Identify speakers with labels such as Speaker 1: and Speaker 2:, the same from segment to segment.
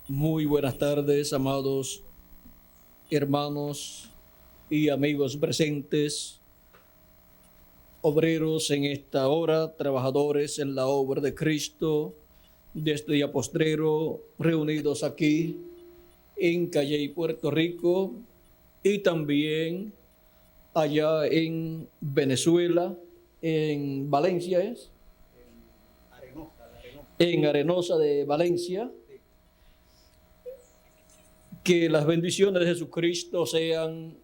Speaker 1: Muy buenas tardes, amados hermanos y amigos presentes, obreros en esta hora, trabajadores en la obra de Cristo, de este día postrero, reunidos aquí en Calley, Puerto Rico, y también allá en Venezuela, en Valencia, ¿es? En Arenosa de Valencia. Que las bendiciones de Jesucristo sean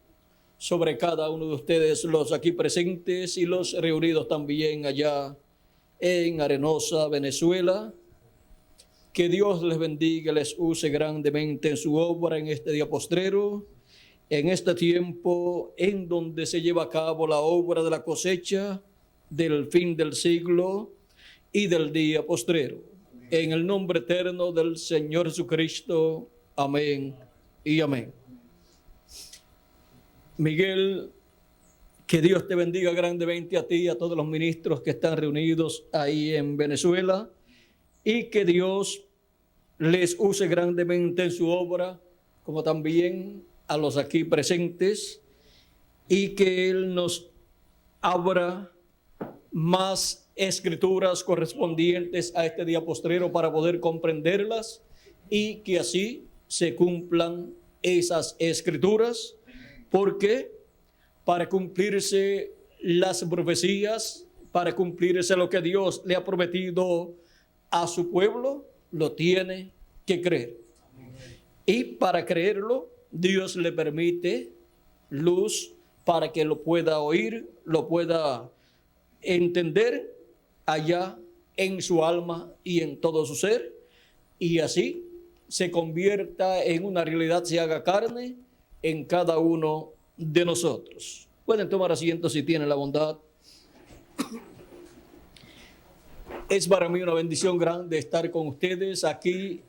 Speaker 1: sobre cada uno de ustedes, los aquí presentes y los reunidos también allá en Arenosa, Venezuela. Que Dios les bendiga, les use grandemente en su obra en este día postrero, en este tiempo en donde se lleva a cabo la obra de la cosecha del fin del siglo y del día postrero. En el nombre eterno del Señor Jesucristo. Amén y amén. Miguel, que Dios te bendiga grandemente a ti y a todos los ministros que están reunidos ahí en Venezuela, y que Dios les use grandemente en su obra, como también a los aquí presentes, y que Él nos abra más escrituras correspondientes a este día postrero para poder comprenderlas, y que así se cumplan esas escrituras, porque para cumplirse las profecías, para cumplirse lo que Dios le ha prometido a su pueblo, lo tiene que creer. Y para creerlo, Dios le permite luz para que lo pueda oír, lo pueda entender allá en su alma y en todo su ser, y así se convierta en una realidad, se haga carne en cada uno de nosotros. Pueden tomar asiento si tienen la bondad. Es para mí una bendición grande estar con ustedes aquí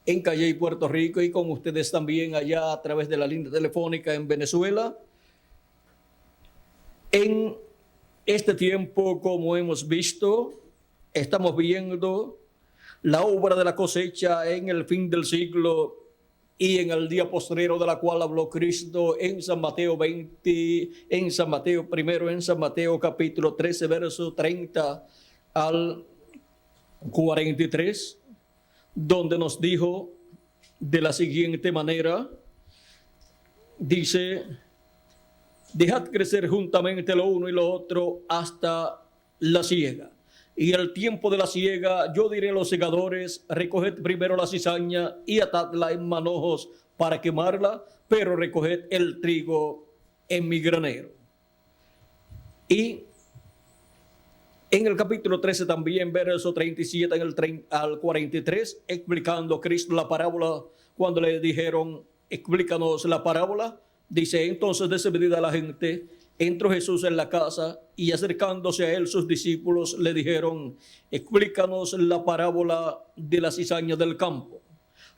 Speaker 1: en Calley, Puerto Rico, y con ustedes también allá a través de la línea telefónica en Venezuela. En este tiempo, como hemos visto, estamos viendo la obra de la cosecha en el fin del siglo y en el día postrero, de la cual habló Cristo en San Mateo 20, en San Mateo, primero en San Mateo capítulo 13, verso 30 al 43, donde nos dijo de la siguiente manera, dice: dejad crecer juntamente lo uno y lo otro hasta la siega. Y el tiempo de la siega, yo diré a los segadores: recoged primero la cizaña y atadla en manojos para quemarla, pero recoged el trigo en mi granero. Y en el capítulo 13 también, verso 37 al 43, explicando Cristo la parábola, cuando le dijeron: explícanos la parábola. Dice: entonces, despedida la gente, entró Jesús en la casa, y acercándose a él sus discípulos le dijeron: explícanos la parábola de la cizaña del campo.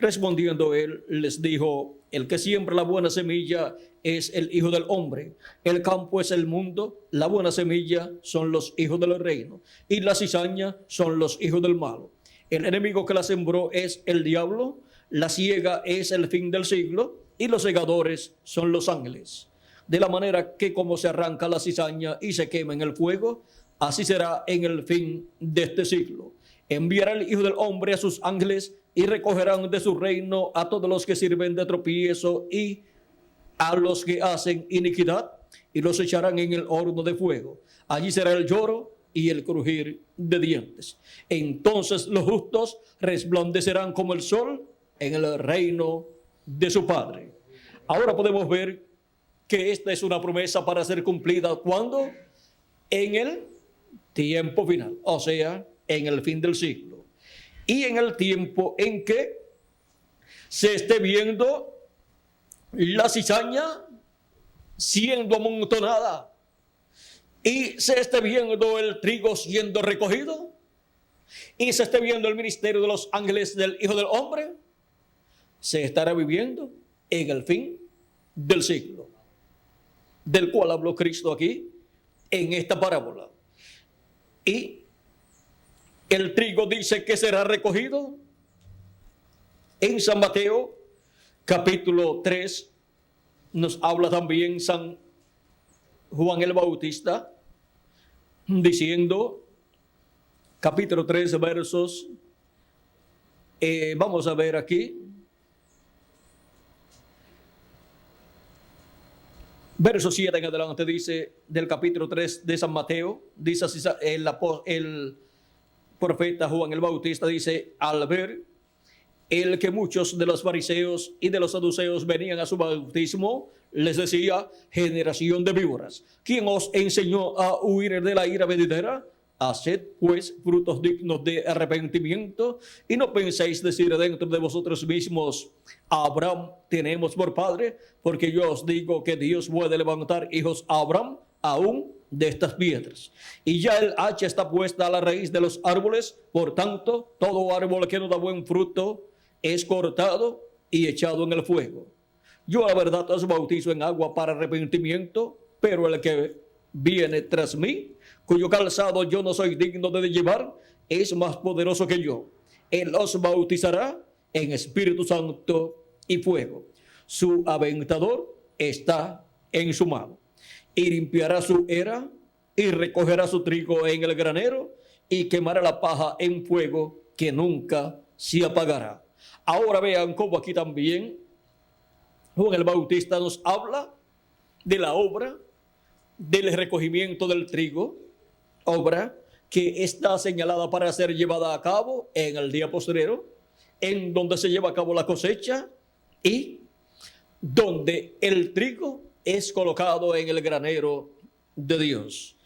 Speaker 1: Respondiendo él, les dijo: el que siembra la buena semilla es el Hijo del Hombre. El campo es el mundo, la buena semilla son los hijos del reino, y la cizaña son los hijos del malo. El enemigo que la sembró es el diablo, la siega es el fin del siglo, y los segadores son los ángeles. De la manera que como se arranca la cizaña y se quema en el fuego, así será en el fin de este siglo. Enviará el Hijo del Hombre a sus ángeles, y recogerán de su reino a todos los que sirven de tropiezo y a los que hacen iniquidad, y los echarán en el horno de fuego. Allí será el lloro y el crujir de dientes. Entonces los justos resplandecerán como el sol en el reino de su Padre. Ahora podemos ver que esta es una promesa para ser cumplida. ¿Cuándo? En el tiempo final, o sea, en el fin del siglo. Y en el tiempo en que se esté viendo la cizaña siendo amontonada y se esté viendo el trigo siendo recogido y se esté viendo el ministerio de los ángeles del Hijo del Hombre, se estará viviendo en el fin del siglo, del cual habló Cristo aquí en esta parábola. Y el trigo dice que será recogido En San Mateo, capítulo 3, nos habla también San Juan el Bautista, diciendo, capítulo 3, versos, vamos a ver aquí, verso 7 en adelante, dice, del capítulo 3 de San Mateo, dice así el profeta Juan el Bautista, dice, al ver el que muchos de los fariseos y de los saduceos venían a su bautismo, les decía, generación de víboras, ¿quién os enseñó a huir de la ira venidera? Haced pues frutos dignos de arrepentimiento y no penséis decir dentro de vosotros mismos, a Abraham tenemos por padre, porque yo os digo que Dios puede levantar hijos a Abraham aún de estas piedras. Y ya el hacha está puesta a la raíz de los árboles, por tanto, todo árbol que no da buen fruto es cortado y echado en el fuego. Yo la verdad os bautizo en agua para arrepentimiento, pero el que viene tras mí, cuyo calzado yo no soy digno de llevar, es más poderoso que yo. Él os bautizará en Espíritu Santo y fuego. Su aventador está en su mano. Y limpiará su era y recogerá su trigo en el granero y quemará la paja en fuego que nunca se apagará. Ahora vean cómo aquí también Juan el Bautista nos habla de la obra del recogimiento del trigo, obra que está señalada para ser llevada a cabo en el día postrero, en donde se lleva a cabo la cosecha y donde el trigo es colocado en el granero de Dios.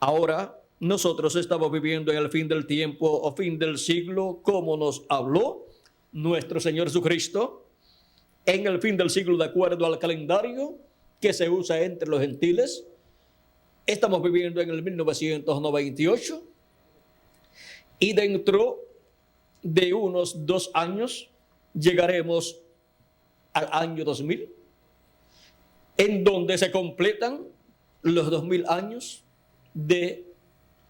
Speaker 1: Ahora nosotros estamos viviendo en el fin del tiempo o fin del siglo, como nos habló nuestro Señor Jesucristo, en el fin del siglo de acuerdo al calendario que se usa entre los gentiles. Estamos viviendo en el 1998 y dentro de unos 2 años llegaremos al año 2000, en donde se completan los 2000 años de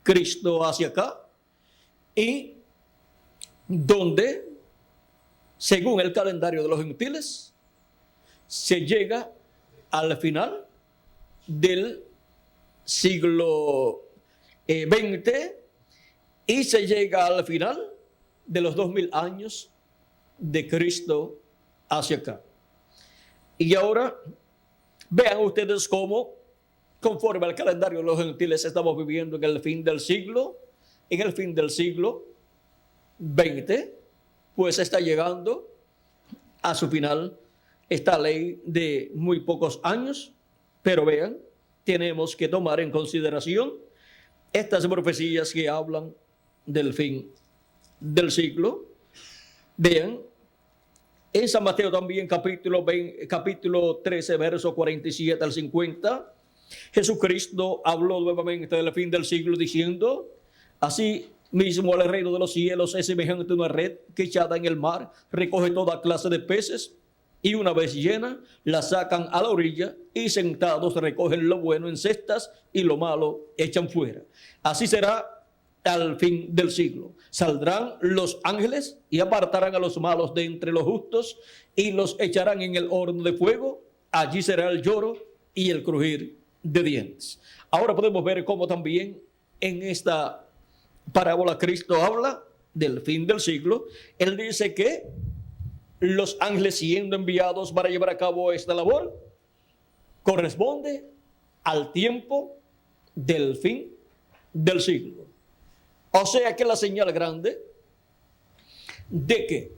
Speaker 1: Cristo hacia acá y donde, según el calendario de los gentiles, se llega al final del siglo XX y se llega al final de los 2000 años de Cristo hacia acá. Y ahora vean ustedes cómo, conforme al calendario de los gentiles, estamos viviendo en el fin del siglo, XX, pues está llegando a su final esta ley de muy pocos años, pero vean, tenemos que tomar en consideración estas profecías que hablan del fin del siglo. Vean, en San Mateo también capítulo 13, verso 47 al 50, Jesucristo habló nuevamente del fin del siglo diciendo, así mismo el reino de los cielos es semejante a una red que echada en el mar recoge toda clase de peces y una vez llena la sacan a la orilla y sentados recogen lo bueno en cestas y lo malo echan fuera. Así será al fin del siglo. Saldrán los ángeles y apartarán a los malos de entre los justos y los echarán en el horno de fuego. Allí será el lloro y el crujir de dientes. Ahora podemos ver cómo también en esta parábola Cristo habla del fin del siglo. Él dice que los ángeles siendo enviados para llevar a cabo esta labor corresponde al tiempo del fin del siglo. O sea que la señal grande de que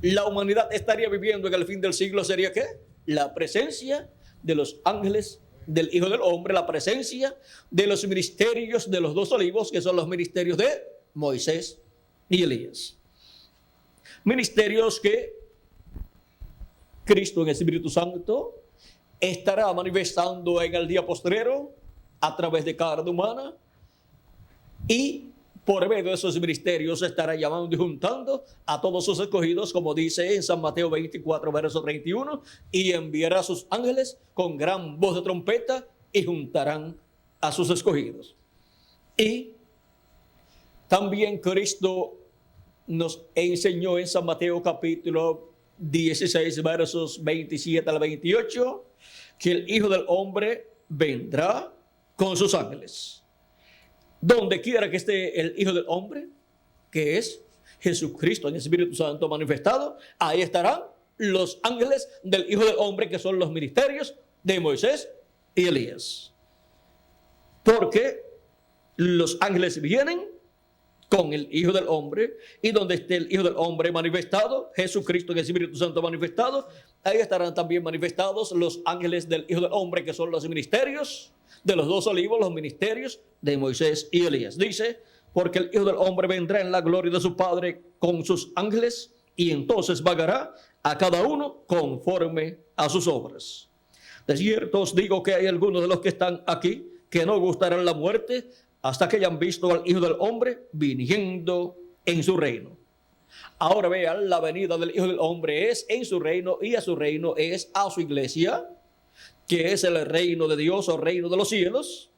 Speaker 1: la humanidad estaría viviendo en el fin del siglo sería ¿qué? La presencia de los ángeles del Hijo del Hombre, la presencia de los ministerios de los 2 olivos, que son los ministerios de Moisés y Elías. Ministerios que Cristo en el Espíritu Santo estará manifestando en el día postrero a través de carne humana y por medio de esos ministerios estará llamando y juntando a todos sus escogidos, como dice en San Mateo 24, verso 31, y enviará a sus ángeles con gran voz de trompeta y juntarán a sus escogidos. Y también Cristo nos enseñó en San Mateo capítulo 16, versos 27 al 28, que el Hijo del Hombre vendrá con sus ángeles. Donde quiera que esté el Hijo del Hombre, que es Jesucristo en el Espíritu Santo manifestado, ahí estarán los ángeles del Hijo del Hombre, que son los ministerios de Moisés y Elías. Porque los ángeles vienen con el Hijo del Hombre, y donde esté el Hijo del Hombre manifestado, Jesucristo en el Espíritu Santo manifestado, ahí estarán también manifestados los ángeles del Hijo del Hombre, que son los ministerios de los dos olivos, los ministerios de Moisés y Elías. Dice, porque el Hijo del Hombre vendrá en la gloria de su Padre con sus ángeles, y entonces pagará a cada uno conforme a sus obras. De cierto os digo que hay algunos de los que están aquí que no gustarán la muerte hasta que hayan visto al Hijo del Hombre viniendo en su reino. Ahora vean, la venida del Hijo del Hombre es en su reino, y a su reino es a su iglesia, que es el reino de Dios o reino de los cielos.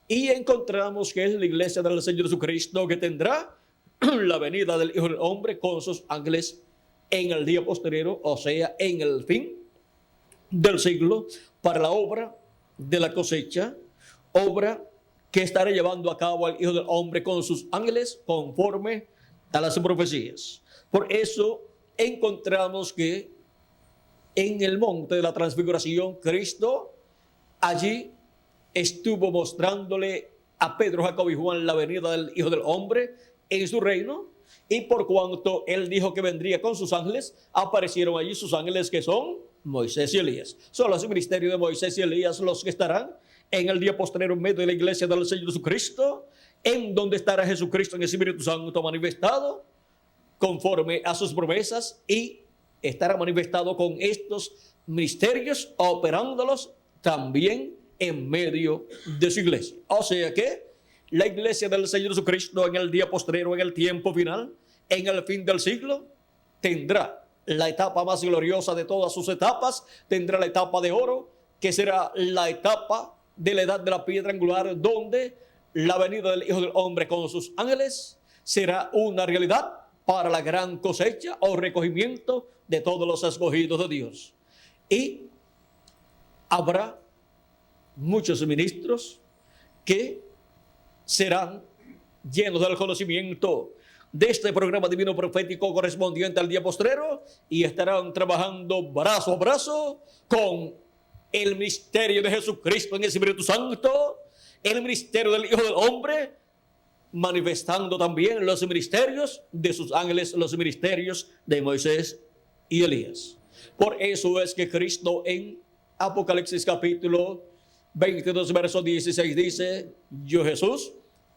Speaker 1: Y encontramos que es la iglesia del Señor Jesucristo que tendrá la venida del Hijo del Hombre con sus ángeles en el día posterior, o sea, en el fin del siglo, para la obra de la cosecha, obra que estará llevando a cabo el Hijo del Hombre con sus ángeles conforme a las profecías. Por eso encontramos que en el monte de la transfiguración, Cristo allí estuvo mostrándole a Pedro, Jacobo y Juan la venida del Hijo del Hombre en su reino, y por cuanto él dijo que vendría con sus ángeles, aparecieron allí sus ángeles, que son Moisés y Elías. Son los ministerios de Moisés y Elías los que estarán en el día postrero en medio de la iglesia del Señor Jesucristo, en donde estará Jesucristo en el Espíritu Santo manifestado conforme a sus promesas, y estará manifestado con estos misterios, operándolos también en medio de su iglesia. O sea que la iglesia del Señor Jesucristo en el día postrero, en el tiempo final, en el fin del siglo, tendrá la etapa más gloriosa de todas sus etapas, tendrá la etapa de oro, que será la etapa de la edad de la piedra angular, donde la venida del Hijo del Hombre con sus ángeles será una realidad para la gran cosecha o recogimiento de todos los escogidos de Dios. Y habrá muchos ministros que serán llenos del conocimiento de este programa divino profético correspondiente al día postrero, y estarán trabajando brazo a brazo con el ministerio de Jesucristo en el Espíritu Santo, el ministerio del Hijo del Hombre, manifestando también los ministerios de sus ángeles, los ministerios de Moisés y Elías. Por eso es que Cristo en Apocalipsis capítulo 22, verso 16 dice: yo, Jesús,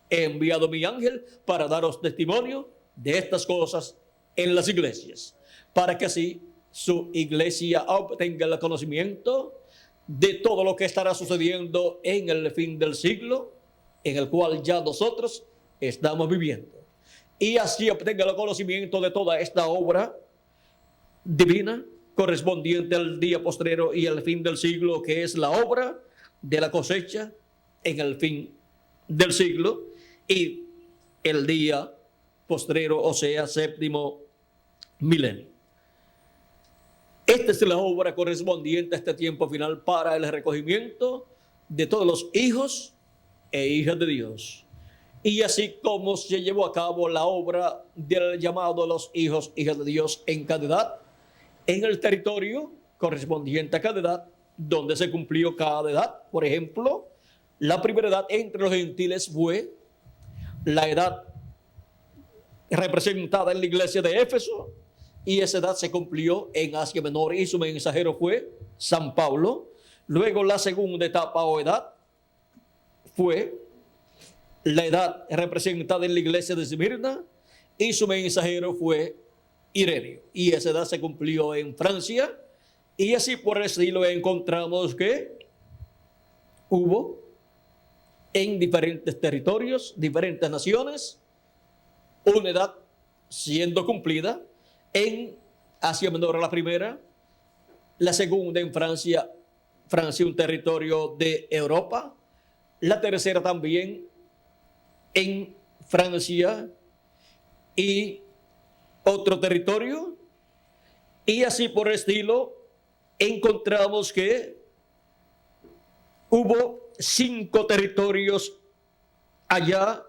Speaker 1: he enviado mi ángel para daros testimonio de estas cosas en las iglesias, para que así su iglesia obtenga el conocimiento de todo lo que estará sucediendo en el fin del siglo, en el cual ya nosotros estamos viviendo, y así obtenga el conocimiento de toda esta obra divina correspondiente al día postrero y al fin del siglo, que es la obra de la cosecha en el fin del siglo y el día postrero, o sea, séptimo milenio. Esta es la obra correspondiente a este tiempo final para el recogimiento de todos los hijos e hijas de Dios. Y así como se llevó a cabo la obra del llamado a los hijos e hijas de Dios en cada edad, en el territorio correspondiente a cada edad, donde se cumplió cada edad. Por ejemplo, la primera edad entre los gentiles fue la edad representada en la iglesia de Éfeso, y esa edad se cumplió en Asia Menor, y su mensajero fue San Pablo. Luego la segunda etapa o edad fue la edad representada en la iglesia de Esmirna, y su mensajero fue Ireneo, y esa edad se cumplió en Francia. Y así por el estilo encontramos que hubo en diferentes territorios, diferentes naciones, una edad siendo cumplida en Asia Menor la primera, la segunda en Francia, un territorio de Europa, la tercera también en Francia, y otro territorio, y así por el estilo encontramos que hubo 5 territorios allá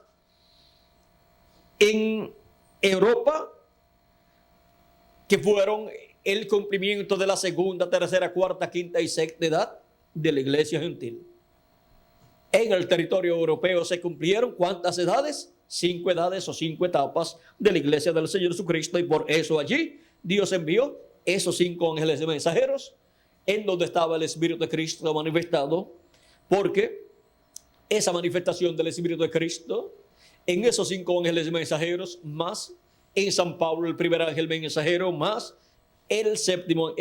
Speaker 1: en Europa que fueron el cumplimiento de la segunda, tercera, cuarta, quinta y sexta edad de la iglesia gentil. En el territorio europeo se cumplieron ¿cuántas edades? 5 edades o 5 etapas de la iglesia del Señor Jesucristo, y por eso allí Dios envió esos 5 ángeles mensajeros en donde estaba el Espíritu de Cristo manifestado, porque esa manifestación del Espíritu de Cristo en esos 5 ángeles mensajeros, más en San Pablo el primer ángel mensajero, más en el séptimo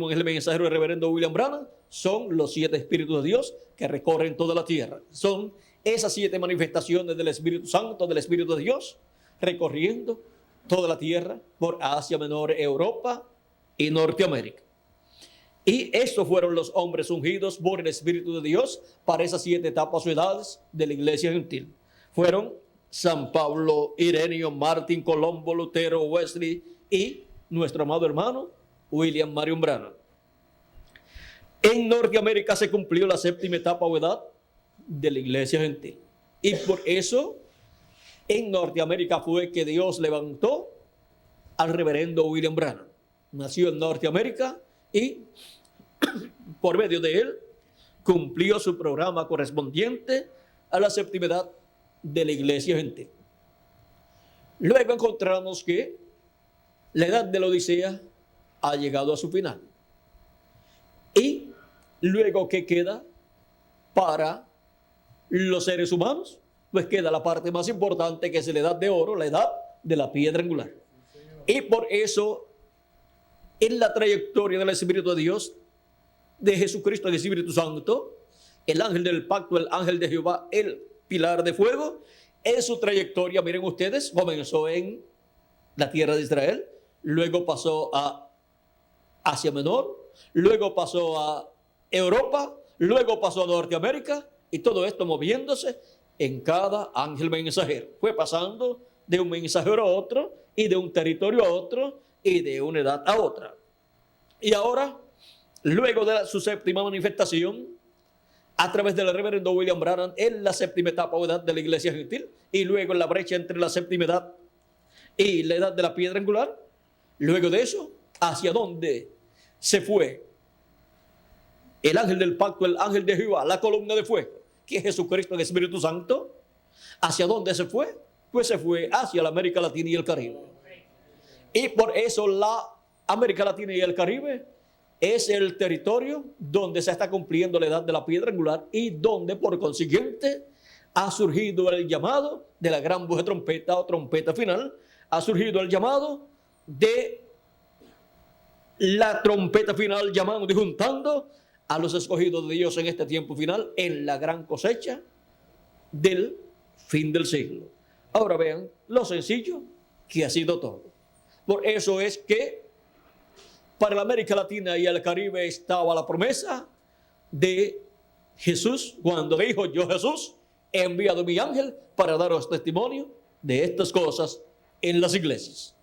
Speaker 1: ángel mensajero el reverendo William Branham, son los 7 Espíritus de Dios que recorren toda la tierra. Son esas 7 manifestaciones del Espíritu Santo, del Espíritu de Dios, recorriendo toda la tierra por Asia Menor, Europa y Norteamérica. Y estos fueron los hombres ungidos por el Espíritu de Dios para esas 7 etapas o edades de la iglesia gentil. Fueron San Pablo, Ireneo, Martín, Colombo, Lutero, Wesley y nuestro amado hermano William Marion Branham. En Norteamérica se cumplió la 7ª etapa o edad de la iglesia gentil. Y por eso en Norteamérica fue que Dios levantó al reverendo William Branham. Nació en Norteamérica y por medio de él cumplió su programa correspondiente a la 7ª edad de la iglesia gentil. Luego encontramos que la edad de la Odisea ha llegado a su final. Y luego, ¿qué queda para los seres humanos? Pues queda la parte más importante, que es la edad de oro, la edad de la piedra angular. Y por eso, en la trayectoria del Espíritu de Dios, de Jesucristo, el Espíritu Santo, el ángel del pacto, el ángel de Jehová, el pilar de fuego, en su trayectoria, miren ustedes, comenzó en la tierra de Israel, luego pasó a Asia Menor, luego pasó a Europa, luego pasó a Norteamérica, y todo esto moviéndose en cada ángel mensajero. Fue pasando de un mensajero a otro, y de un territorio a otro, y de una edad a otra. Y ahora, luego de su 7ª manifestación, a través del reverendo William Branham, en la 7ª etapa o edad de la iglesia gentil, y luego en la brecha entre la 7ª edad y la edad de la piedra angular, luego de eso, ¿hacia dónde se fue el ángel del pacto, el ángel de Jehová, la columna de fuego, que es Jesucristo, el Espíritu Santo? ¿Hacia dónde se fue? Pues se fue hacia la América Latina y el Caribe. Y por eso la América Latina y el Caribe es el territorio donde se está cumpliendo la edad de la piedra angular, y donde por consiguiente ha surgido el llamado de la gran voz de trompeta o trompeta final, ha surgido el llamado de la trompeta final, llamando y juntando a los escogidos de Dios en este tiempo final, en la gran cosecha del fin del siglo. Ahora vean lo sencillo que ha sido todo. Por eso es que para la América Latina y el Caribe estaba la promesa de Jesús, cuando dijo: yo, Jesús, he enviado mi ángel para daros testimonio de estas cosas en las iglesias.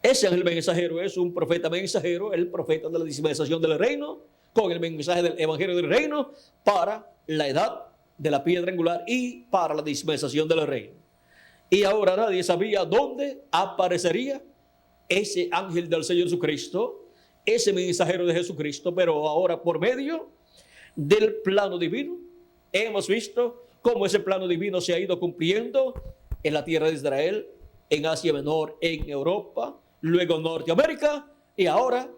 Speaker 1: Ese ángel mensajero es un profeta mensajero, el profeta de la dispensación del reino, con el mensaje del evangelio del reino para la edad de la piedra angular y para la dispensación del reino. Y ahora nadie sabía dónde aparecería ese ángel del Señor Jesucristo, ese mensajero de Jesucristo, pero ahora por medio del plano divino hemos visto cómo ese plano divino se ha ido cumpliendo en la tierra de Israel, en Asia Menor, en Europa, luego en Norteamérica, y ahora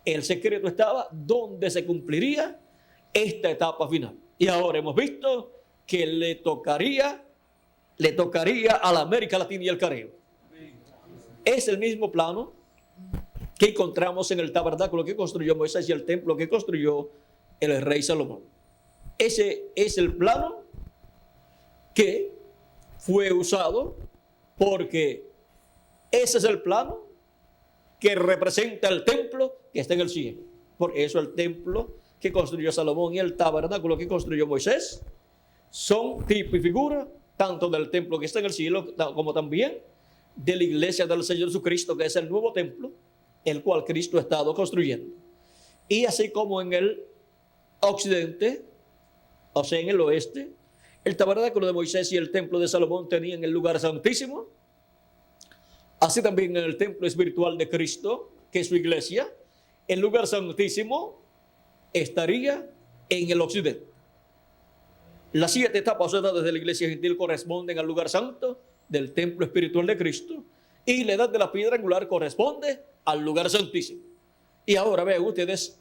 Speaker 1: el secreto estaba donde se cumpliría esta etapa final. Y ahora hemos visto que le tocaría a la América Latina y el Caribe. Es el mismo plano que encontramos en el tabernáculo que construyó Moisés y el templo que construyó el rey Salomón. Ese es el plano que fue usado, porque ese es el plano que representa el templo que está en el cielo. Por eso el templo que construyó Salomón y el tabernáculo que construyó Moisés son tipo y figura tanto del templo que está en el cielo como también de la iglesia del Señor Jesucristo, que es el nuevo templo, el cual Cristo ha estado construyendo. Y así como en el occidente, o sea, en el oeste, el tabernáculo de Moisés y el templo de Salomón tenían el lugar santísimo, así también en el templo espiritual de Cristo, que es su iglesia, el lugar santísimo estaría en el occidente. Las 7 etapas o edades de la iglesia gentil corresponden al lugar santo del templo espiritual de Cristo, y la edad de la piedra angular corresponde al lugar santísimo. Y ahora vean ustedes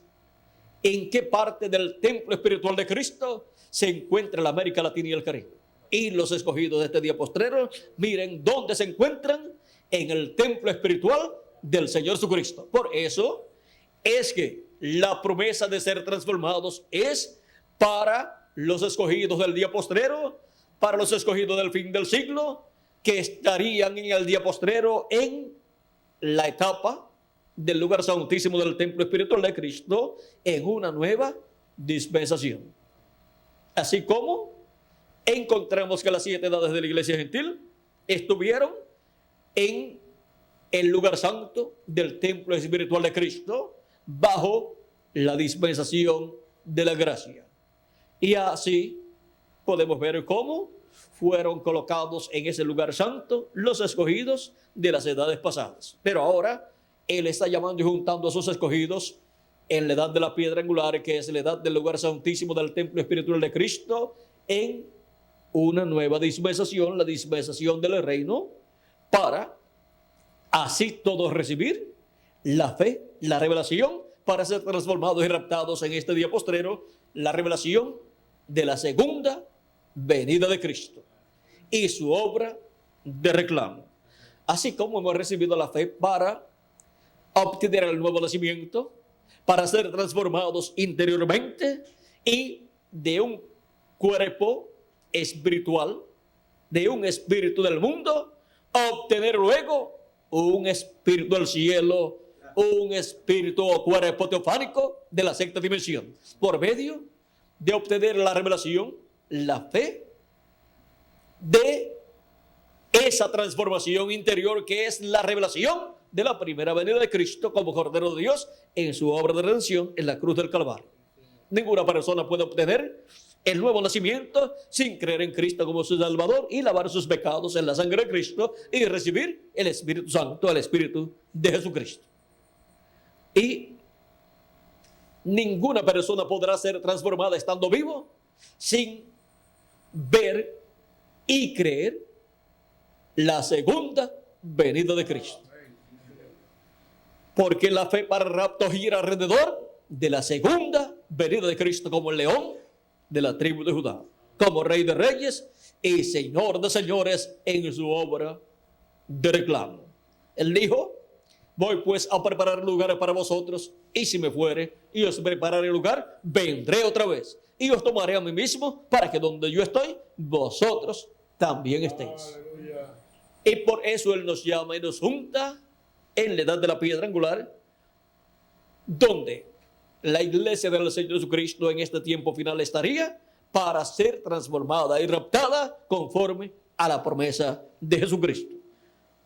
Speaker 1: en qué parte del templo espiritual de Cristo se encuentra la América Latina y el Caribe. Y los escogidos de este día postrero, miren dónde se encuentran: en el templo espiritual del Señor Jesucristo. Por eso es que la promesa de ser transformados es para los escogidos del día postrero, para los escogidos del fin del siglo, que estarían en el día postrero en la etapa del lugar santísimo del templo espiritual de Cristo, en una nueva dispensación. Así como encontramos que las 7 edades de la iglesia gentil estuvieron en el lugar santo del templo espiritual de Cristo, bajo la dispensación de la gracia. Y así podemos ver cómo fueron colocados en ese lugar santo los escogidos de las edades pasadas. Pero ahora Él está llamando y juntando a sus escogidos en la edad de la piedra angular, que es la edad del lugar santísimo del templo espiritual de Cristo, en una nueva dispensación, la dispensación del reino, para así todos recibir la fe, la revelación, para ser transformados y raptados en este día postrero, la revelación de la segunda venida de Cristo y su obra de reclamo. Así como hemos recibido la fe para obtener el nuevo nacimiento, para ser transformados interiormente y de un cuerpo espiritual, de un espíritu del mundo, obtener luego un espíritu del cielo, un espíritu o cuerpo teofánico de la sexta dimensión, por medio de obtener la revelación, la fe de esa transformación interior, que es la revelación de la primera venida de Cristo como Cordero de Dios en su obra de redención en la cruz del Calvario. Ninguna persona puede obtener el nuevo nacimiento sin creer en Cristo como su Salvador y lavar sus pecados en la sangre de Cristo y recibir el Espíritu Santo, el Espíritu de Jesucristo. Y ninguna persona podrá ser transformada estando vivo sin ver y creer la segunda venida de Cristo. Porque la fe para el rapto gira alrededor de la segunda venida de Cristo como el león de la tribu de Judá, como Rey de Reyes y Señor de Señores en su obra de reclamo. Él dijo: voy pues a preparar lugares para vosotros, y si me fuere y os prepararé lugar, vendré otra vez y os tomaré a mí mismo, para que donde yo estoy, vosotros también estéis. Aleluya. Y por eso Él nos llama y nos junta en la edad de la piedra angular, donde la iglesia del Señor Jesucristo en este tiempo final estaría para ser transformada y raptada conforme a la promesa de Jesucristo.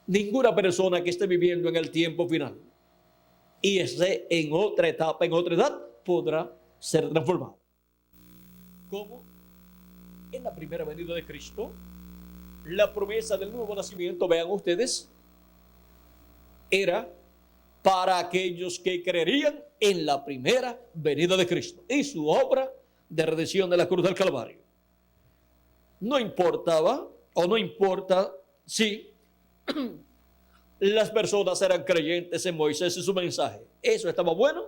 Speaker 1: Ninguna persona que esté viviendo en el tiempo final y esté en otra etapa, en otra edad, podrá ser transformada. Como en la primera venida de Cristo, la promesa del nuevo nacimiento, vean ustedes, era para aquellos que creerían en la primera venida de Cristo y su obra de redención de la cruz del Calvario. No importaba o no importa si las personas eran creyentes en Moisés y su mensaje. Eso estaba bueno,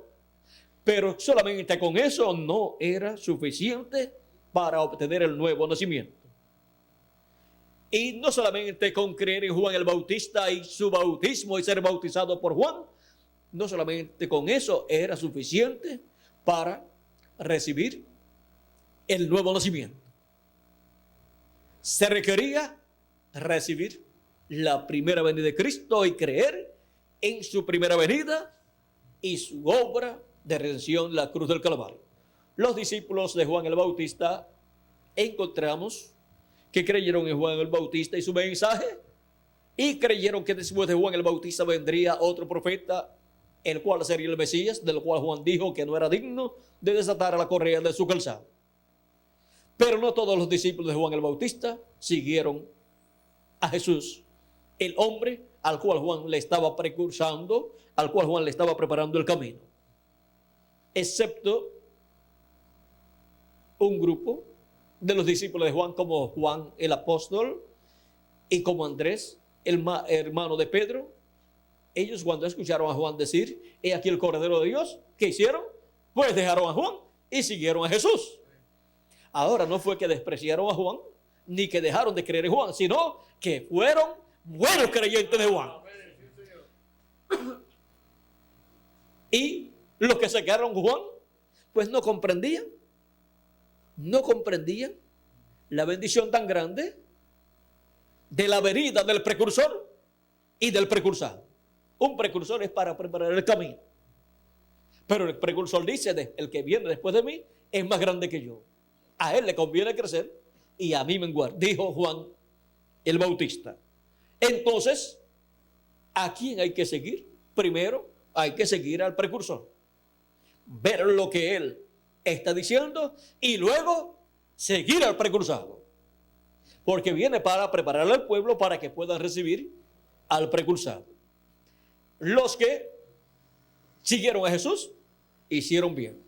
Speaker 1: pero solamente con eso no era suficiente para obtener el nuevo nacimiento. Y no solamente con creer en Juan el Bautista y su bautismo y ser bautizado por Juan, no solamente con eso era suficiente para recibir el nuevo nacimiento. Se requería recibir la primera venida de Cristo y creer en su primera venida y su obra de redención, la cruz del Calvario. Los discípulos de Juan el Bautista encontramos que creyeron en Juan el Bautista y su mensaje y creyeron que después de Juan el Bautista vendría otro profeta, el cual sería el Mesías, del cual Juan dijo que no era digno de desatar la correa de su calzado. Pero no todos los discípulos de Juan el Bautista siguieron a Jesús, el hombre al cual Juan le estaba precursando, al cual Juan le estaba preparando el camino, excepto un grupo de los discípulos de Juan, como Juan el apóstol y como Andrés, el hermano de Pedro. Ellos, cuando escucharon a Juan decir, he aquí el Cordero de Dios, ¿qué hicieron? Pues dejaron a Juan y siguieron a Jesús. Ahora no fue que despreciaron a Juan, ni que dejaron de creer en Juan, sino que fueron buenos creyentes de Juan. Y los que se quedaron con Juan, pues no comprendían la bendición tan grande de la venida del precursor y del precursado. Un precursor es para preparar el camino, pero el precursor dice, el que viene después de mí es más grande que yo. A él le conviene crecer y a mí menguar, dijo Juan el Bautista. Entonces, ¿a quién hay que seguir? Primero hay que seguir al precursor, ver lo que él está diciendo y luego seguir al precursado, porque viene para preparar al pueblo para que puedan recibir al precursado. Los que siguieron a Jesús hicieron bien.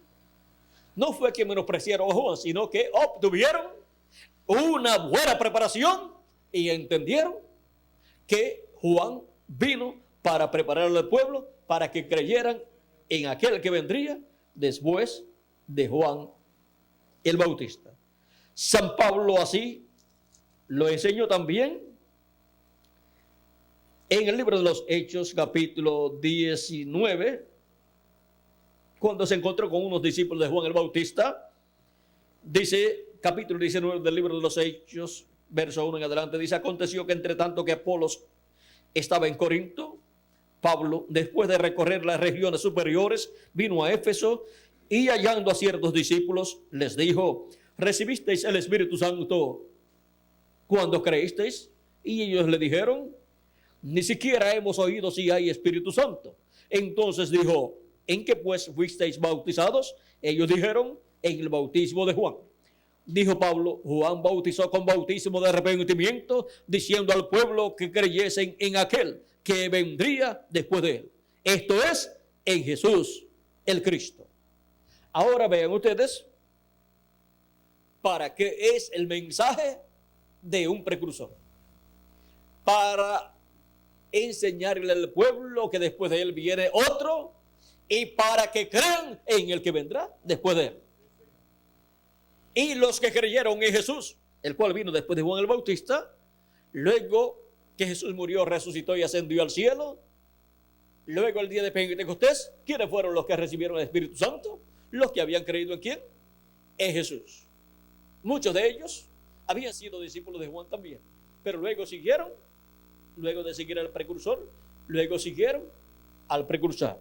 Speaker 1: No fue que menospreciaron a Juan, sino que obtuvieron una buena preparación y entendieron que Juan vino para preparar al pueblo para que creyeran en aquel que vendría después de Juan el Bautista. San Pablo así lo enseñó también en el libro de los Hechos, capítulo 19, cuando se encontró con unos discípulos de Juan el Bautista. Dice, capítulo 19 del libro de los Hechos, verso 1 en adelante, dice, aconteció que entre tanto que Apolos estaba en Corinto, Pablo, después de recorrer las regiones superiores, vino a Éfeso y hallando a ciertos discípulos, les dijo, ¿recibisteis el Espíritu Santo cuando creísteis? Y ellos le dijeron, ni siquiera hemos oído si hay Espíritu Santo. Entonces dijo, ¿en qué pues fuisteis bautizados? Ellos dijeron, en el bautismo de Juan. Dijo Pablo, Juan bautizó con bautismo de arrepentimiento, diciendo al pueblo que creyesen en aquel que vendría después de él. Esto es, en Jesús el Cristo. Ahora vean ustedes, ¿para qué es el mensaje de un precursor? Para enseñarle al pueblo que después de él viene otro y para que crean en el que vendrá después de él. Y los que creyeron en Jesús, el cual vino después de Juan el Bautista, luego que Jesús murió, resucitó y ascendió al cielo, luego el día de Pentecostés, ¿quiénes fueron los que recibieron el Espíritu Santo? Los que habían creído en ¿quién? En Jesús. Muchos de ellos habían sido discípulos de Juan también, pero luego siguieron, luego de seguir al precursor, luego siguieron al precursor.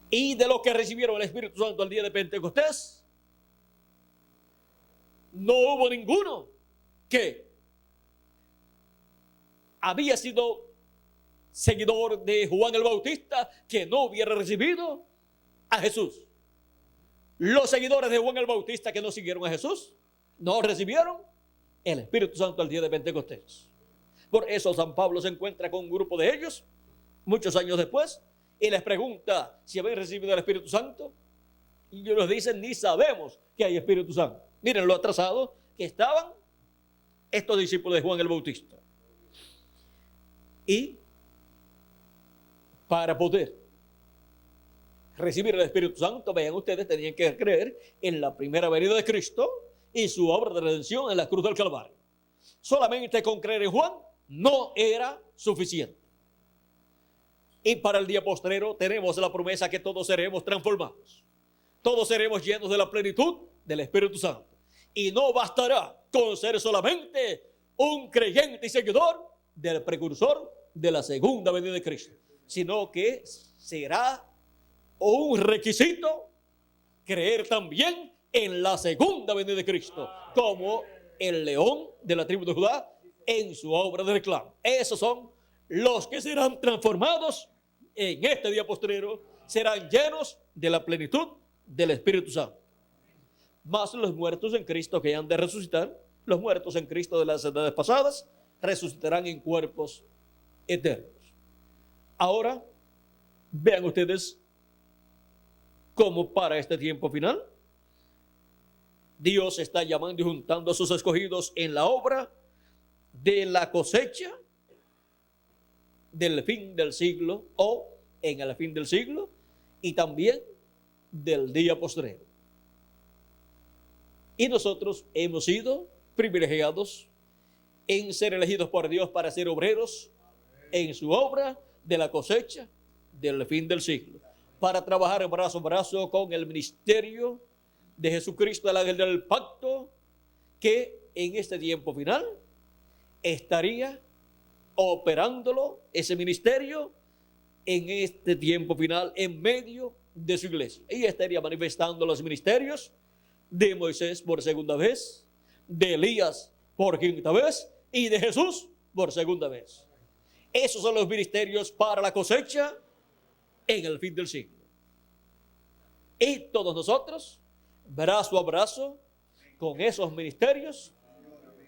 Speaker 1: Y de los que recibieron el Espíritu Santo el día de Pentecostés, no hubo ninguno que había sido seguidor de Juan el Bautista que no hubiera recibido a Jesús. Los seguidores de Juan el Bautista que no siguieron a Jesús no recibieron el Espíritu Santo al día de Pentecostés. Por eso San Pablo se encuentra con un grupo de ellos muchos años después y les pregunta si habían recibido el Espíritu Santo, y ellos les dicen, ni sabemos que hay Espíritu Santo. Miren lo atrasados que estaban estos discípulos de Juan el Bautista. Y para poder recibir el Espíritu Santo, vean ustedes, tenían que creer en la primera venida de Cristo y su obra de redención en la cruz del Calvario. Solamente con creer en Juan no era suficiente. Y para el día postrero tenemos la promesa que todos seremos transformados. Todos seremos llenos de la plenitud del Espíritu Santo. Y no bastará con ser solamente un creyente y seguidor del precursor de la segunda venida de Cristo, sino que será un requisito creer también en la segunda venida de Cristo, como el león de la tribu de Judá en su obra de reclamo. Esos son los que serán transformados en este día postrero, serán llenos de la plenitud del Espíritu Santo. Más los muertos en Cristo que han de resucitar, los muertos en Cristo de las edades pasadas, resucitarán en cuerpos eternos. Ahora, vean ustedes cómo para este tiempo final, Dios está llamando y juntando a sus escogidos en la obra de la cosecha del fin del siglo, o en el fin del siglo, y también del día postrero. Y nosotros hemos sido privilegiados en ser elegidos por Dios para ser obreros en su obra de la cosecha del fin del siglo, para trabajar brazo a brazo con el ministerio de Jesucristo, el ángel del pacto, que en este tiempo final estaría operándolo, ese ministerio, en este tiempo final, en medio de su iglesia. Y estaría manifestando los ministerios de Moisés por segunda vez, de Elías por quinta vez y de Jesús por segunda vez. Esos son los ministerios para la cosecha en el fin del siglo. Y todos nosotros, brazo a brazo, con esos ministerios,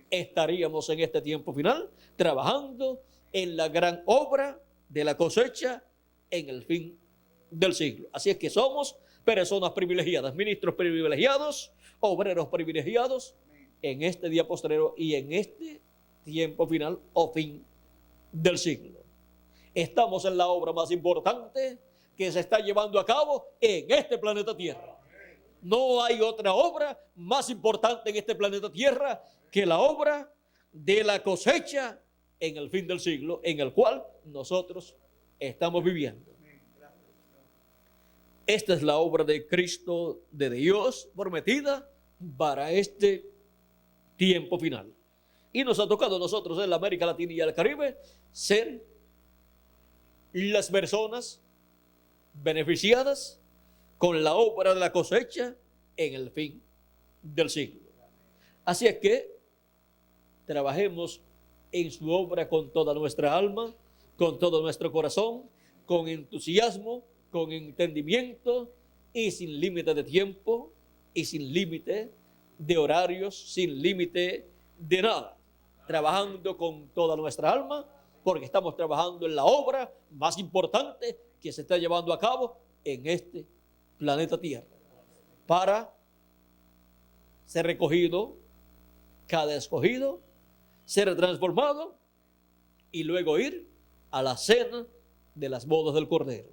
Speaker 1: estaríamos en este tiempo final trabajando en la gran obra de la cosecha en el fin del siglo. Así es que somos personas privilegiadas, ministros privilegiados, obreros privilegiados en este día postrero y en este tiempo final o fin del siglo. Estamos en la obra más importante que se está llevando a cabo en este planeta Tierra. No hay otra obra más importante en este planeta Tierra que la obra de la cosecha en el fin del siglo, en el cual nosotros estamos viviendo. Esta es la obra de Cristo, de Dios, prometida para este tiempo final. Y nos ha tocado a nosotros en la América Latina y el Caribe ser las personas beneficiadas con la obra de la cosecha en el fin del siglo. Así es que trabajemos en su obra con toda nuestra alma, con todo nuestro corazón, con entusiasmo, con entendimiento y sin límite de tiempo y sin límite de horarios, sin límite de nada. Trabajando con toda nuestra alma, porque estamos trabajando en la obra más importante que se está llevando a cabo en este planeta Tierra, para ser recogido, cada escogido, ser transformado y luego ir a la cena de las bodas del Cordero.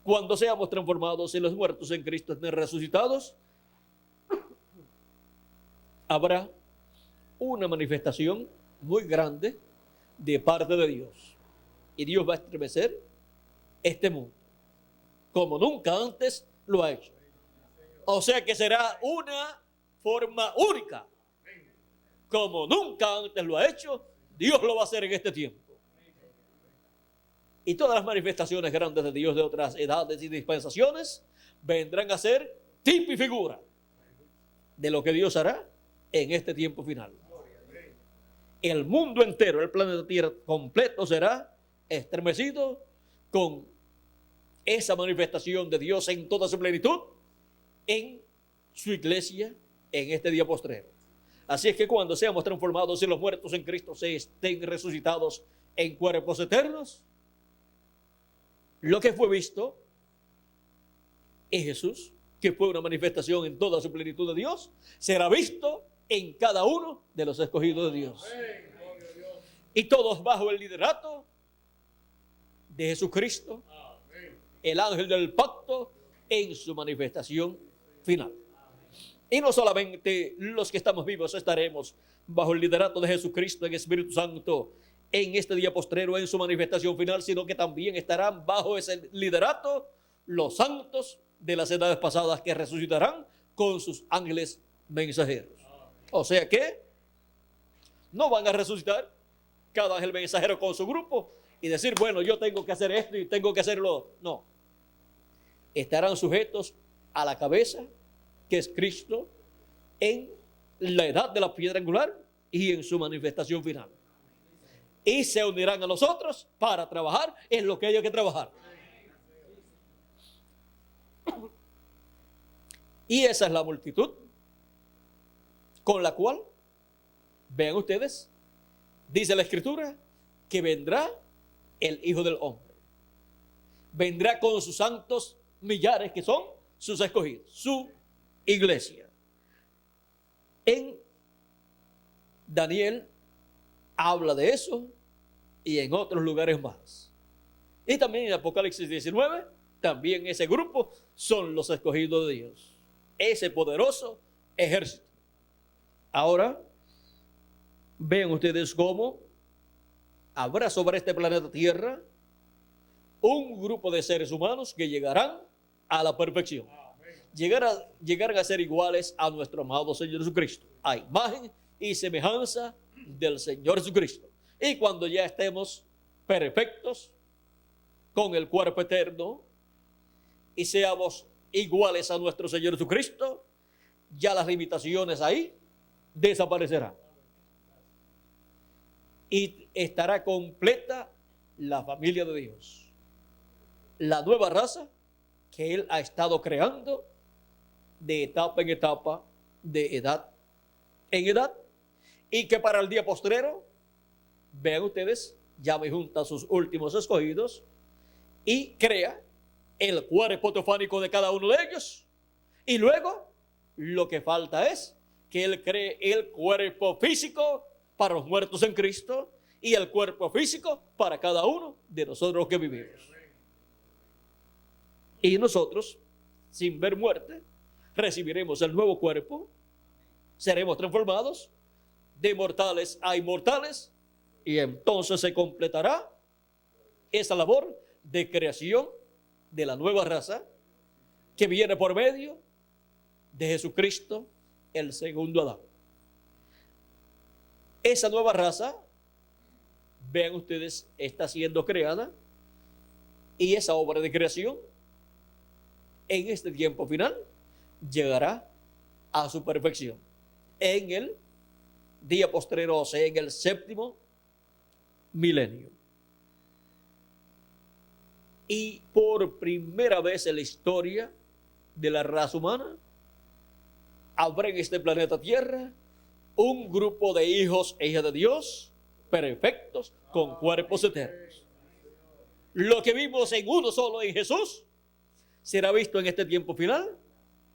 Speaker 1: Cuando seamos transformados y los muertos en Cristo estén resucitados, habrá una manifestación muy grande de parte de Dios. Y Dios va a estremecer este mundo como nunca antes lo ha hecho. O sea que será una forma única. Como nunca antes lo ha hecho, Dios lo va a hacer en este tiempo. Y todas las manifestaciones grandes de Dios de otras edades y dispensaciones vendrán a ser tipo y figura de lo que Dios hará en este tiempo final. El mundo entero, el planeta Tierra completo será estremecido con esa manifestación de Dios en toda su plenitud en su iglesia en este día postrero. Así es que cuando seamos transformados y los muertos en Cristo se estén resucitados en cuerpos eternos, lo que fue visto en Jesús, que fue una manifestación en toda su plenitud de Dios, será visto en cada uno de los escogidos de Dios. Y todos bajo el liderato de Jesucristo, el ángel del pacto, en su manifestación final. Y no solamente los que estamos vivos estaremos bajo el liderato de Jesucristo en Espíritu Santo en este día postrero en su manifestación final, sino que también estarán bajo ese liderato los santos de las edades pasadas que resucitarán con sus ángeles mensajeros. O sea que no van a resucitar cada ángel mensajero con su grupo y decir, bueno, yo tengo que hacer esto y tengo que hacerlo. No. Estarán sujetos a la cabeza, que es Cristo, en la edad de la piedra angular, y en su manifestación final. Y se unirán a nosotros para trabajar en lo que hay que trabajar. Y esa es la multitud con la cual, vean ustedes, dice la Escritura, que vendrá el Hijo del Hombre. Vendrá con sus santos millares que son sus escogidos, su iglesia. En Daniel habla de eso y en otros lugares más. Y también en Apocalipsis 19, también ese grupo son los escogidos de Dios. Ese poderoso ejército. Ahora, vean ustedes cómo habrá sobre este planeta Tierra un grupo de seres humanos que llegarán a la perfección. Llegarán a ser iguales a nuestro amado Señor Jesucristo, a imagen y semejanza del Señor Jesucristo. Y cuando ya estemos perfectos con el cuerpo eterno y seamos iguales a nuestro Señor Jesucristo, ya las limitaciones ahí desaparecerán. Y estará completa la familia de Dios. La nueva raza que Él ha estado creando de etapa en etapa, de edad en edad, y que para el día postrero, vean ustedes, llame junta a sus últimos escogidos y crea el cuerpo teofánico de cada uno de ellos. Y luego, lo que falta es que Él cree el cuerpo físico para los muertos en Cristo y el cuerpo físico para cada uno de nosotros que vivimos. Y nosotros, sin ver muerte, recibiremos el nuevo cuerpo, seremos transformados de mortales a inmortales, y entonces se completará esa labor de creación de la nueva raza que viene por medio de Jesucristo, el segundo Adán. Esa nueva raza, vean ustedes, está siendo creada, y esa obra de creación en este tiempo final llegará a su perfección en el día postrero, o sea, en el séptimo milenio. Y por primera vez en la historia de la raza humana, habrá en este planeta Tierra un grupo de hijos e hijas de Dios perfectos con cuerpos eternos. Lo que vimos en uno solo, en Jesús, será visto en este tiempo final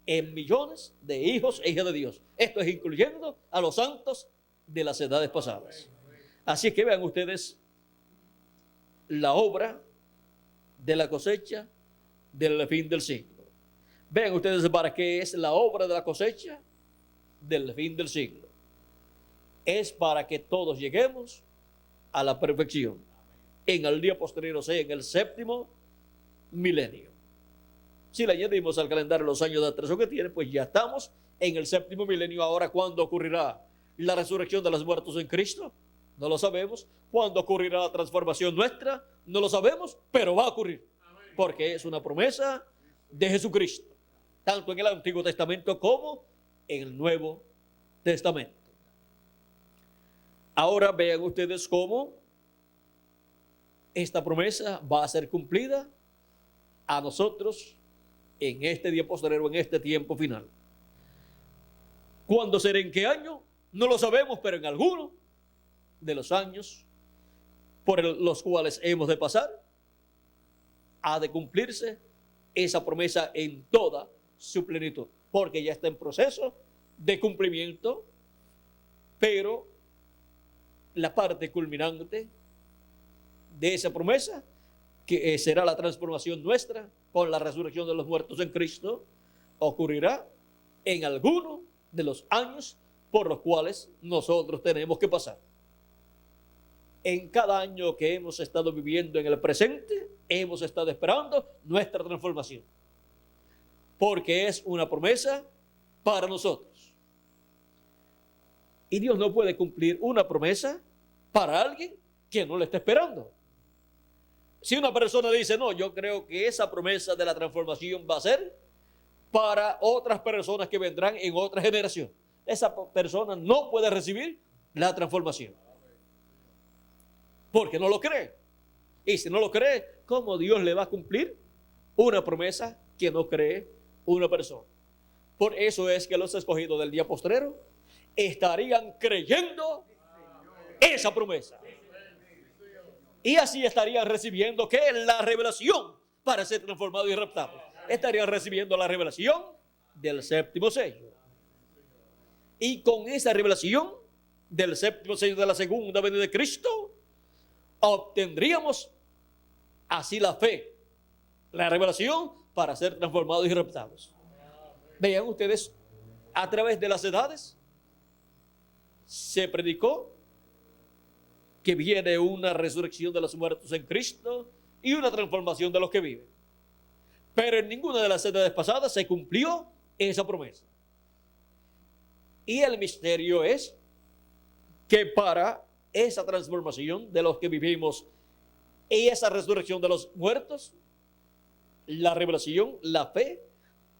Speaker 1: en millones de hijos e hijas de Dios. Esto es incluyendo a los santos de las edades pasadas. Así que vean ustedes la obra de la cosecha del fin del siglo. Vean ustedes para qué es la obra de la cosecha del fin del siglo. Es para que todos lleguemos a la perfección en el día posterior, o sea, en el séptimo milenio. Si le añadimos al calendario los años de atraso que tiene, pues ya estamos en el séptimo milenio. Ahora, ¿cuándo ocurrirá la resurrección de los muertos en Cristo? No lo sabemos. ¿Cuándo ocurrirá la transformación nuestra? No lo sabemos, pero va a ocurrir. Porque es una promesa de Jesucristo, tanto en el Antiguo Testamento como en el Nuevo Testamento. Ahora vean ustedes cómo esta promesa va a ser cumplida a nosotros en este día posterior, en este tiempo final. ¿Cuándo será? ¿En qué año? No lo sabemos, pero en alguno de los años por los cuales hemos de pasar, ha de cumplirse esa promesa en toda su plenitud, porque ya está en proceso de cumplimiento, pero la parte culminante de esa promesa, que será la transformación nuestra con la resurrección de los muertos en Cristo, ocurrirá en alguno de los años por los cuales nosotros tenemos que pasar. En cada año que hemos estado viviendo en el presente, hemos estado esperando nuestra transformación, porque es una promesa para nosotros. Y Dios no puede cumplir una promesa para alguien que no le está esperando. Si una persona dice, no, yo creo que esa promesa de la transformación va a ser para otras personas que vendrán en otra generación, esa persona no puede recibir la transformación. Porque no lo cree. Y si no lo cree, ¿cómo Dios le va a cumplir una promesa que no cree una persona? Por eso es que los escogidos del día postrero estarían creyendo esa promesa. Y así estarían recibiendo ¿qué? La revelación para ser transformados y raptados. Estarían recibiendo la revelación del séptimo sello. Y con esa revelación del séptimo sello de la segunda venida de Cristo, obtendríamos así la fe, la revelación para ser transformados y raptados. Vean ustedes, a través de las edades se predicó que viene una resurrección de los muertos en Cristo y una transformación de los que viven. Pero en ninguna de las edades pasadas se cumplió esa promesa. Y el misterio es que para esa transformación de los que vivimos y esa resurrección de los muertos, la revelación, la fe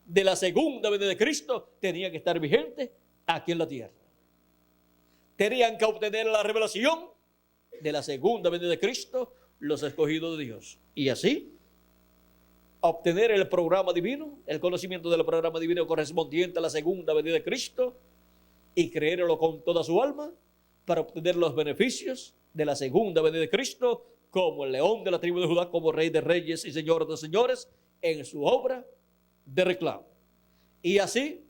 Speaker 1: de la segunda venida de Cristo tenía que estar vigente aquí en la tierra. Tenían que obtener la revelación de la segunda venida de Cristo los escogidos de Dios. Y así obtener el programa divino, el conocimiento del programa divino correspondiente a la segunda venida de Cristo y creerlo con toda su alma para obtener los beneficios de la segunda venida de Cristo como el león de la tribu de Judá, como rey de reyes y señor de señores en su obra de reclamo. Y así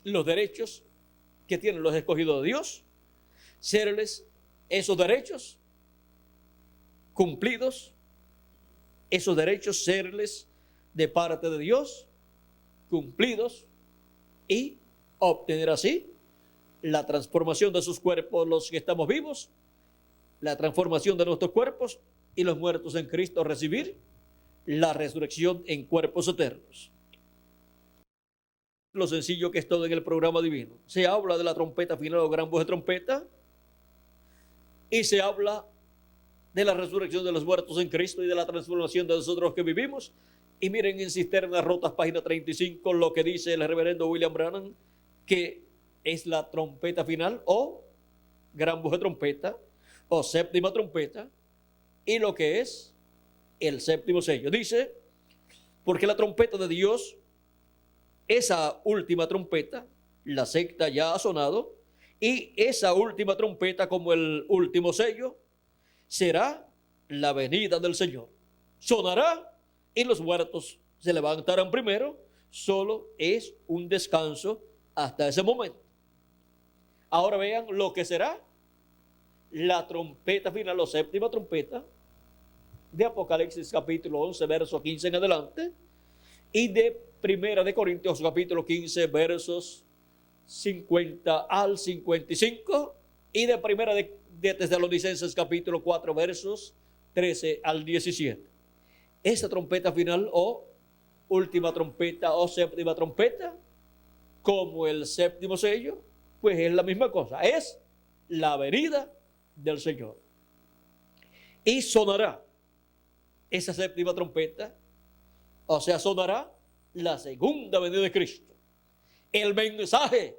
Speaker 1: los derechos que tienen los escogidos de Dios, serles esos derechos cumplidos, esos derechos serles de parte de Dios cumplidos y obtener así la transformación de sus cuerpos, los que estamos vivos, la transformación de nuestros cuerpos y los muertos en Cristo recibir la resurrección en cuerpos eternos. Lo sencillo que es todo en el programa divino. Se habla de la trompeta final o gran voz de trompeta y se habla de la resurrección de los muertos en Cristo y de la transformación de nosotros que vivimos. Y miren en Cisternas Rotas, página 35, lo que dice el reverendo William Branham, que es la trompeta final o gran voz de trompeta o séptima trompeta y lo que es el séptimo sello. Dice, porque la trompeta de Dios, esa última trompeta, la sexta ya ha sonado, y esa última trompeta como el último sello será la venida del Señor. Sonará y los muertos se levantarán primero. Solo es un descanso hasta ese momento. Ahora vean lo que será la trompeta final o séptima trompeta de Apocalipsis capítulo 11 verso 15 en adelante y de Primera de Corintios capítulo 15 versos 50 al 55 y de Primera de Tesalonicenses capítulo 4 versos 13 al 17. Esa trompeta final o última trompeta o séptima trompeta como el séptimo sello, pues es la misma cosa, es la venida del Señor. Y sonará esa séptima trompeta, o sea, sonará la segunda venida de Cristo. El mensaje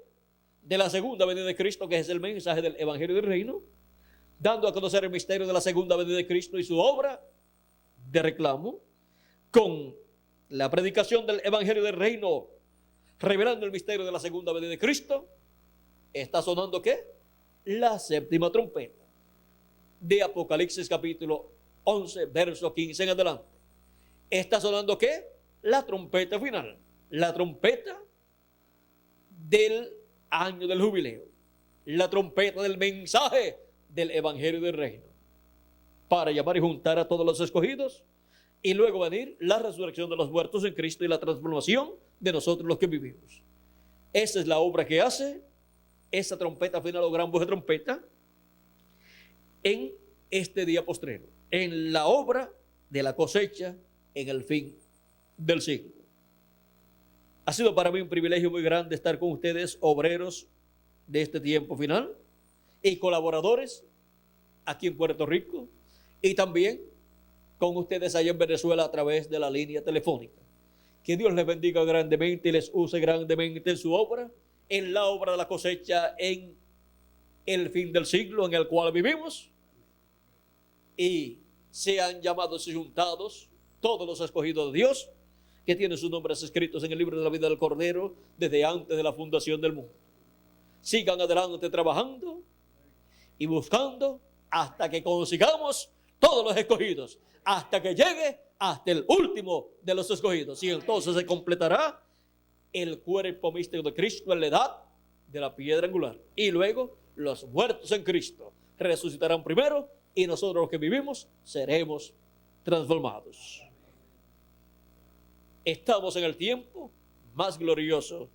Speaker 1: de la segunda venida de Cristo, que es el mensaje del Evangelio del Reino, dando a conocer el misterio de la segunda venida de Cristo y su obra de reclamo, con la predicación del Evangelio del Reino, revelando el misterio de la segunda venida de Cristo, está sonando ¿qué? La séptima trompeta de Apocalipsis capítulo 11, verso 15 en adelante. Está sonando ¿qué? La trompeta final, la trompeta del año del jubileo, la trompeta del mensaje del Evangelio del Reino, para llamar y juntar a todos los escogidos, y luego venir la resurrección de los muertos en Cristo y la transformación de nosotros los que vivimos. Esa es la obra que hace esa trompeta final o gran voz de trompeta en este día postrero, en la obra de la cosecha en el fin del siglo. Ha sido para mí un privilegio muy grande estar con ustedes, obreros de este tiempo final y colaboradores aquí en Puerto Rico y también con ustedes allá en Venezuela a través de la línea telefónica. Que Dios les bendiga grandemente y les use grandemente en su obra, en la obra de la cosecha en el fin del siglo en el cual vivimos, y sean llamados y juntados todos los escogidos de Dios, que tienen sus nombres escritos en el libro de la vida del Cordero desde antes de la fundación del mundo. Sigan adelante trabajando y buscando hasta que consigamos todos los escogidos, hasta que llegue hasta el último de los escogidos, y entonces se completará el cuerpo místico de Cristo en la edad de la piedra angular. Y luego los muertos en Cristo resucitarán primero, y nosotros los que vivimos seremos transformados. Estamos en el tiempo más glorioso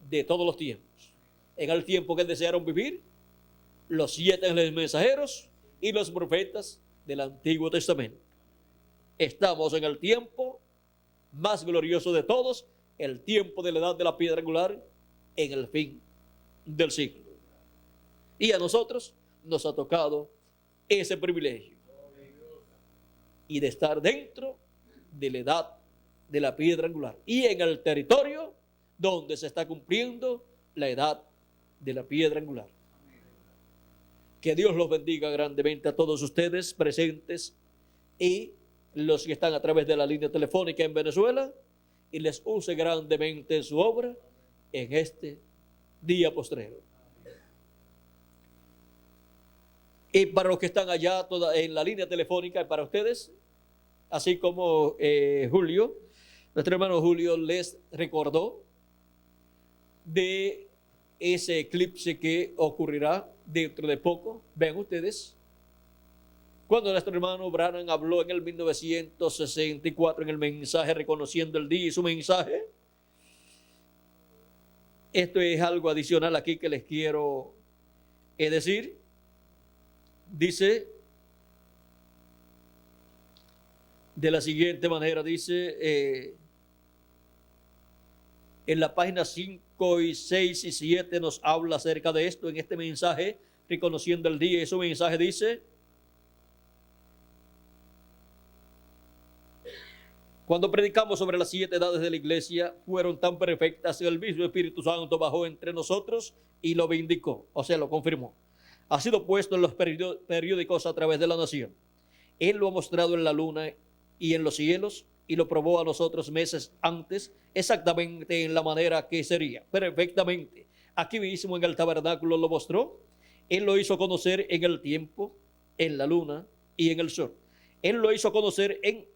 Speaker 1: de todos los tiempos, en el tiempo que desearon vivir los 7 ángeles mensajeros y los profetas del Antiguo Testamento. Estamos en el tiempo más glorioso de todos, el tiempo de la edad de la piedra angular, en el fin del siglo. Y a nosotros nos ha tocado ese privilegio, y de estar dentro de la edad de la piedra angular y en el territorio donde se está cumpliendo la edad de la piedra angular. Que Dios los bendiga grandemente a todos ustedes presentes y los que están a través de la línea telefónica en Venezuela, y les use grandemente en su obra en este día postrero. Y para los que están allá en la línea telefónica, y para ustedes, así como Julio, nuestro hermano Julio les recordó de ese eclipse que ocurrirá dentro de poco. Vean ustedes, cuando nuestro hermano Branham habló en el 1964 en el mensaje reconociendo el día y su mensaje, esto es algo adicional aquí que les quiero decir. Dice de la siguiente manera, dice en la página 5 y 6 y 7 nos habla acerca de esto en este mensaje, reconociendo el día, y su mensaje dice: cuando predicamos sobre las 7 edades de la iglesia, fueron tan perfectas que el mismo Espíritu Santo bajó entre nosotros y lo vindicó, o sea, lo confirmó. Ha sido puesto en los periódicos a través de la nación. Él lo ha mostrado en la luna y en los cielos, y lo probó a nosotros meses antes, exactamente en la manera que sería, perfectamente. Aquí mismo en el tabernáculo lo mostró. Él lo hizo conocer en el tiempo, en la luna y en el sol. Él lo hizo conocer en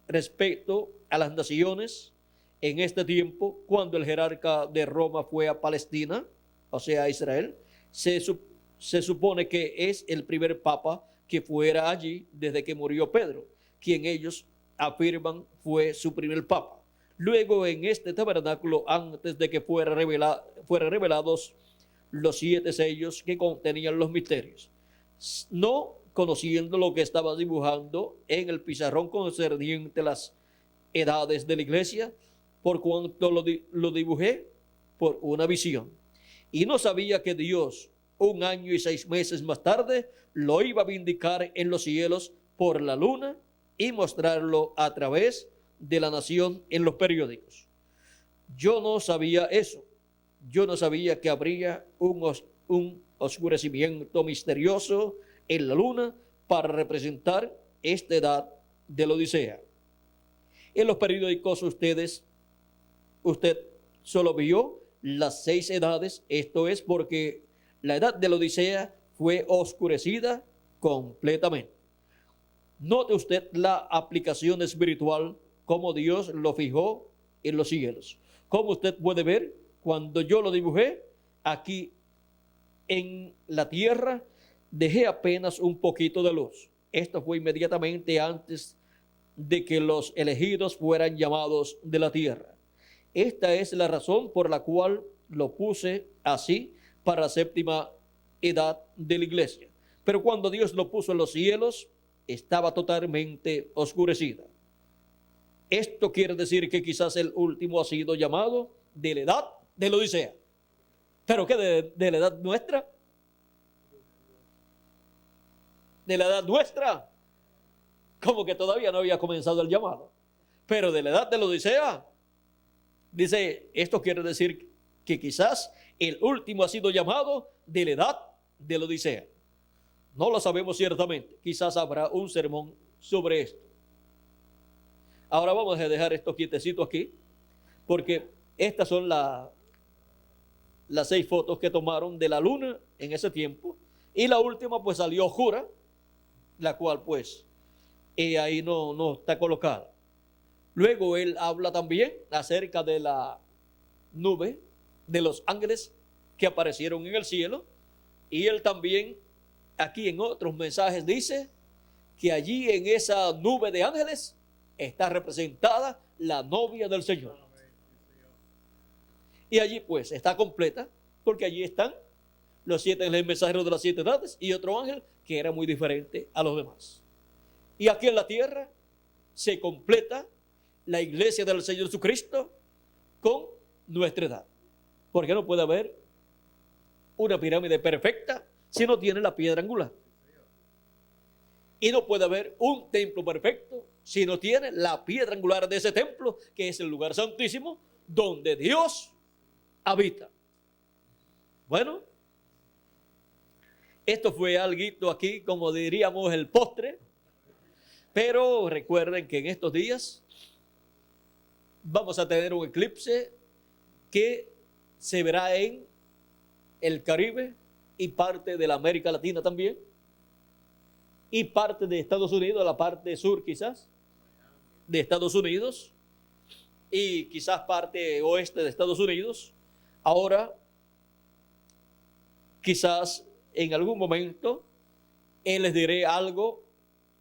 Speaker 1: respecto a las naciones en este tiempo, cuando el jerarca de Roma fue a Palestina, o sea, a Israel. Se supone que es el primer papa que fuera allí desde que murió Pedro, quien ellos afirman fue su primer papa. Luego, en este tabernáculo, antes de que fueran revelados los 7 sellos que contenían los misterios, no conociendo lo que estaba dibujando en el pizarrón concerniente a las edades de la iglesia, por cuanto lo dibujé por una visión. Y no sabía que Dios, 1 año y 6 meses más tarde, lo iba a vindicar en los cielos por la luna y mostrarlo a través de la nación en los periódicos. Yo no sabía eso. Yo no sabía que habría un oscurecimiento misterioso en la luna para representar esta edad de la Odisea. En los periódicos usted solo vio las 6 edades, esto es porque la edad de la Odisea fue oscurecida completamente. Note usted la aplicación espiritual, como Dios lo fijó en los cielos. Como usted puede ver, cuando yo lo dibujé aquí en la tierra, dejé apenas un poquito de luz. Esto fue inmediatamente antes de que los elegidos fueran llamados de la tierra. Esta es la razón por la cual lo puse así para la 7ª edad de la iglesia. Pero cuando Dios lo puso en los cielos, estaba totalmente oscurecida. Esto quiere decir que quizás el último ha sido llamado de la edad de la Odisea. ¿Pero qué de la edad nuestra? De la edad nuestra. Como que todavía no había comenzado el llamado. Pero de la edad de la Odisea, dice, esto quiere decir que quizás el último ha sido llamado de la edad de la Odisea. No lo sabemos ciertamente. Quizás habrá un sermón sobre esto. Ahora vamos a dejar esto quietecito aquí, porque estas son las 6 fotos que tomaron de la luna en ese tiempo. Y la última pues salió Jura, la cual pues ahí no está colocada. Luego él habla también acerca de la nube, de los ángeles que aparecieron en el cielo. Y él también aquí en otros mensajes dice que allí en esa nube de ángeles está representada la novia del Señor. Y allí pues está completa, porque allí están los 7 ángeles mensajeros de las 7 edades y otro ángel que era muy diferente a los demás. Y aquí en la tierra se completa la iglesia del Señor Jesucristo con nuestra edad. Porque no puede haber una pirámide perfecta si no tiene la piedra angular. Y no puede haber un templo perfecto si no tiene la piedra angular de ese templo, que es el lugar santísimo donde Dios habita. Bueno, esto fue algo aquí, como diríamos, el postre. Pero recuerden que en estos días vamos a tener un eclipse que se verá en el Caribe y parte de la América Latina también, y parte de Estados Unidos, la parte sur quizás de Estados Unidos, y quizás parte oeste de Estados Unidos. Ahora, quizás en algún momento les diré algo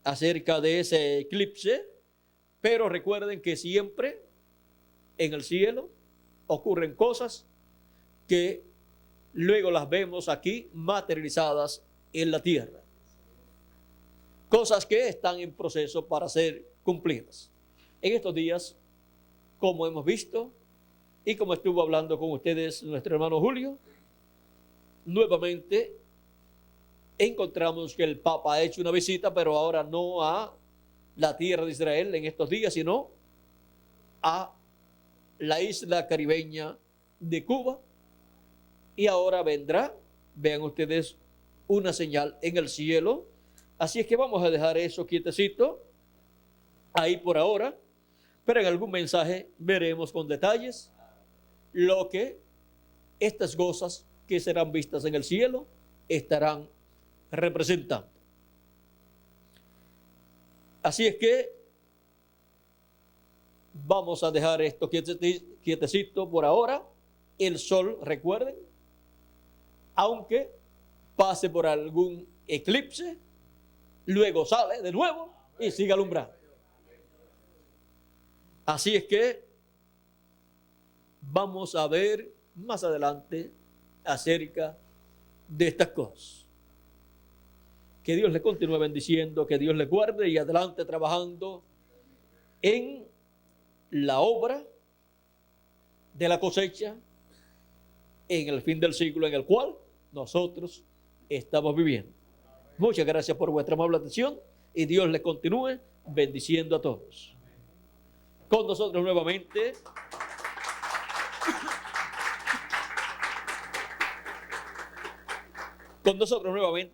Speaker 1: acerca de ese eclipse, pero recuerden que siempre en el cielo ocurren cosas que luego las vemos aquí materializadas en la tierra. Cosas que están en proceso para ser cumplidas. En estos días, como hemos visto y como estuvo hablando con ustedes nuestro hermano Julio, nuevamente encontramos que el Papa ha hecho una visita, pero ahora no a la tierra de Israel en estos días, sino a la isla caribeña de Cuba. Y ahora vendrá, vean ustedes, una señal en el cielo. Así es que vamos a dejar eso quietecito ahí por ahora, pero en algún mensaje veremos con detalles lo que estas cosas que serán vistas en el cielo estarán representando. Así es que vamos a dejar esto quietecito por ahora. El sol, recuerden, aunque pase por algún eclipse, luego sale de nuevo y sigue alumbrando. Así es que vamos a ver más adelante acerca de estas cosas. Que Dios le continúe bendiciendo, que Dios le guarde y adelante trabajando en la obra de la cosecha en el fin del siglo en el cual nosotros estamos viviendo. Muchas gracias por vuestra amable atención y Dios les continúe bendiciendo a todos. Con nosotros nuevamente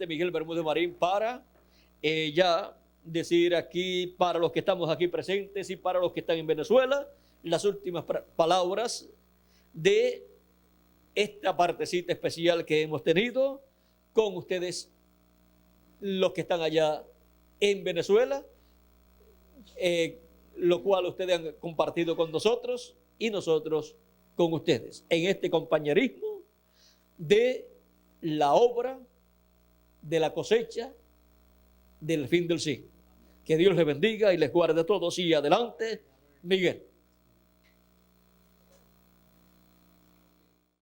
Speaker 1: Miguel Bermúdez Marín para ya decir aquí para los que estamos aquí presentes y para los que están en Venezuela las últimas palabras de esta partecita especial que hemos tenido con ustedes, los que están allá en Venezuela, lo cual ustedes han compartido con nosotros y nosotros con ustedes en este compañerismo de la obra de la cosecha del fin del siglo. Que Dios les bendiga y les guarde a todos y adelante, Miguel.